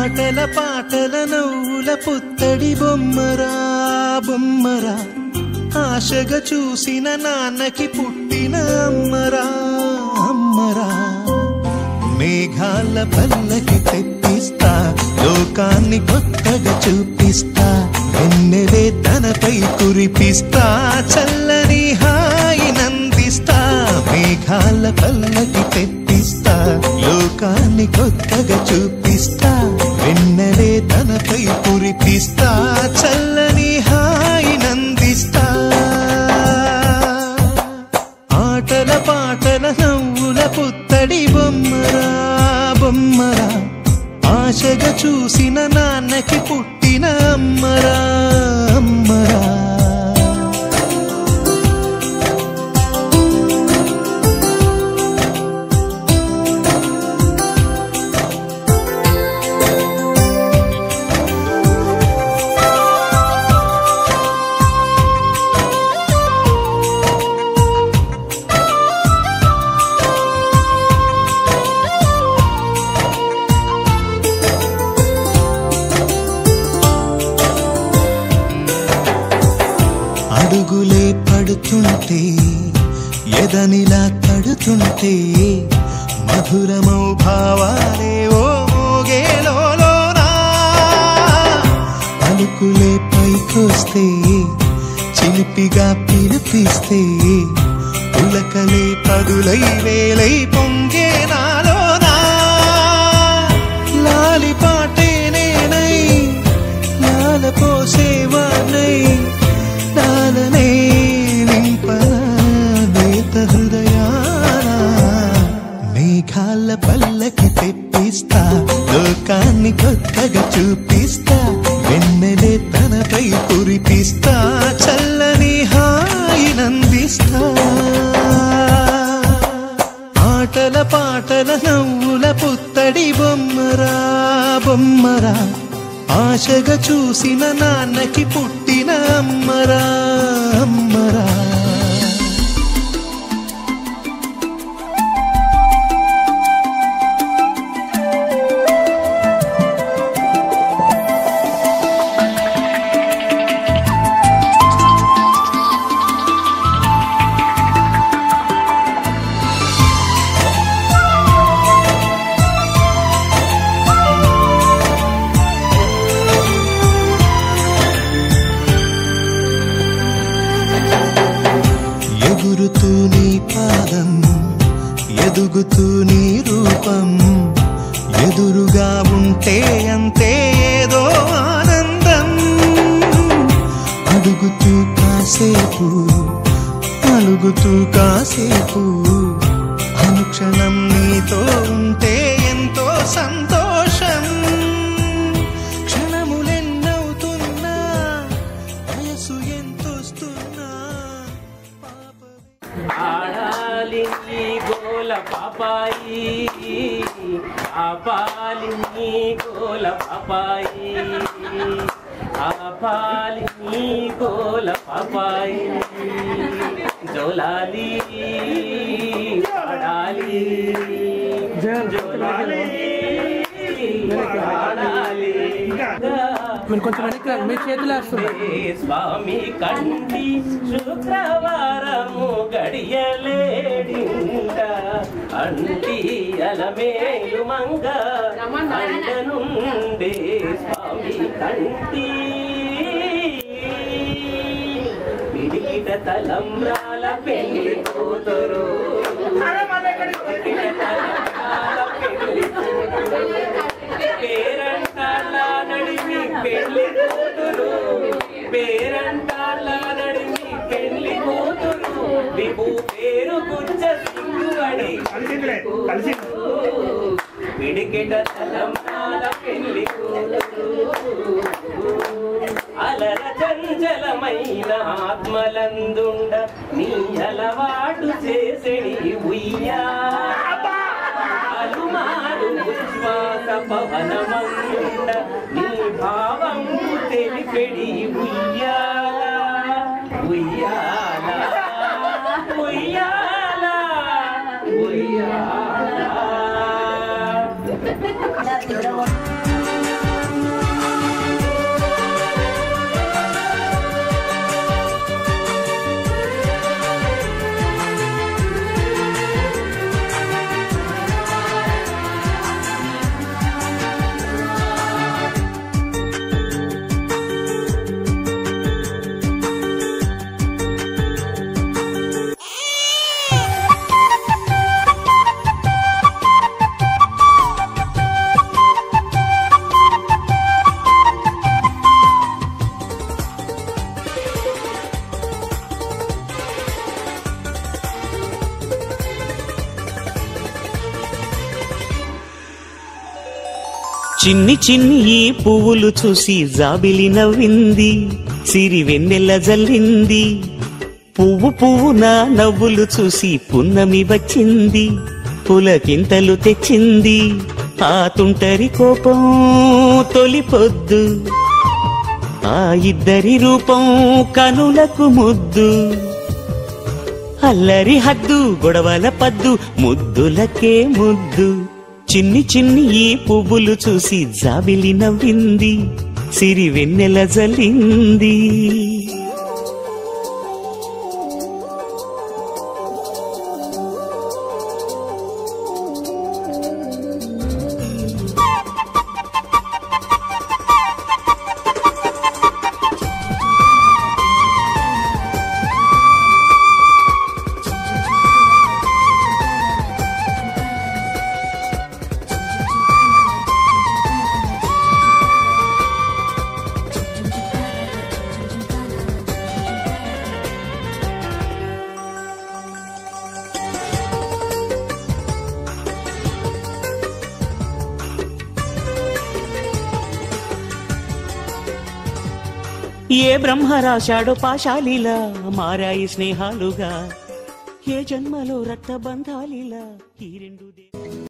ఆటల పాటల నవ్వుల పుత్తడి బొమ్మరా బొమ్మరా, ఆశగా చూసిన నాన్నకి పుట్టిన అమ్మరా అమ్మరా. మేఘాల పల్లకి తెప్పిస్తా, లోకాన్ని కొత్తగా చూపిస్తా, వెన్నెలే తనపై కురిపిస్తా, చల్లని హాయి నందిస్తా. మేఘాల పల్లకి తెప్పిస్తా, లోకాన్ని కొత్తగా చూపిస్తా, వెన్నెలే తనపై కురిపిస్తా, చల్లని హాయి నందిస్తా. ఆటల పాటల నవ్వుల పుత్తడి బొమ్మరా బొమ్మరా, ఆశగా చూసిన నాన్నకి పుట్టిన అమ్మరా అమ్మరా. అడుగులే పడుతుంటే ఎదనిలా తడుతుంటే, మధురమౌ భావాలే ఓ మోగేలోనా. పలుకులే పైకొస్తే చిలిపిగా పిలిపిస్తే, పులకలే పదులై వేలై పొంగే నాలోనా. లాలి పాటే నేనై లాల పోసేవానై, నాలనే నింపనా నేత హృదయాన. మేఘాల పల్లకి తెప్పిస్తా, లోకాన్ని కొత్తగా చూపిస్తా, వెన్నెలే తనపై కురిపిస్తా, చల్లని హాయి నందిస్తా. ఆటల పాటల నవ్వుల పుత్తడి బొమ్మరా బొమ్మరా, ఆశగా చూసిన నాన్నకి పుట్టిన అమ్మరా అమ్మరా. ఎగురుతూ నీ పాదం, ఎదుగుతూ నీ రూపం, ఎదురుగా ఉంటే అంతే ఏదో ఆనందం. అడుగుతూ కాసేపు అలుగుతూ కాసేపు, అనుక్షణం నీతో ఉంటే ఎంతో సంతోషం. క్షణములెన్నవుతున్నా వయసు ఎంతొస్తున్నా, ఆడాలి నీ గోల పాపాయి, ఆపాలి నీ గోల పాపాయి, ఆపాలి నీ గోల పాపాయి. జోలాలి ఆడాలి జోలాలి ఆడాలి. మీరు కొంచెం వెనక్కి మీ చేతులు వేస్తున్నారు. స్వామి కంటి శుక్రవారము గడియలేడింట, అంటి అలమేలు మంగ అండనుండే స్వామి కంటి. పిడికిట తలంబ్రాల పెళ్లి కూతురు, పిడికిట తలంబ్రాల పెళ్లి కూతురు, పేరంటాల నడిమి పెళ్లి కూతురు, పేరంటాల నడిమి పెళ్లి కూతురు, విభూ పేరు గుచ్చ సింగువడి పిడికిట తలంబ్రాల పెళ్లి కూతురు. అలర చంచలమైన ఆత్మలందుండ నీ అలవాటు చేసెడి ఉయ్యాలుమారు విశ్వాస పవనమందుండ, నీ భావం తెలిపెడి ఉయ్యాల ఉయ్యాల ఉయ్యాల ఉయ్యాల. చిన్ని చిన్ని ఈ పువ్వులు చూసి జాబిలి నవ్వింది, సిరి వెన్నెల జల్లింది. పువ్వు పువ్వున నవ్వులు చూసి పున్నమి వచ్చింది, పులకింతలు తెచ్చింది. ఆ తుంటరి కోపం తొలి పొద్దు, ఆ ఇద్దరి రూపం కనులకు ముద్దు. అల్లరి హద్దు గొడవల పద్దు, ముద్దులకే ముద్దు. చిన్ని చిన్ని ఈ పువ్వులు చూసి జాబిలి నవ్వింది, సిరి వెన్నెల జల్లింది. ఏ బ్రహ్మ రాశాడో పాశాలిలా మారాయి స్నేహాలుగా, ఏ జన్మలో రక్త బంధాలిలా ఈ రెండు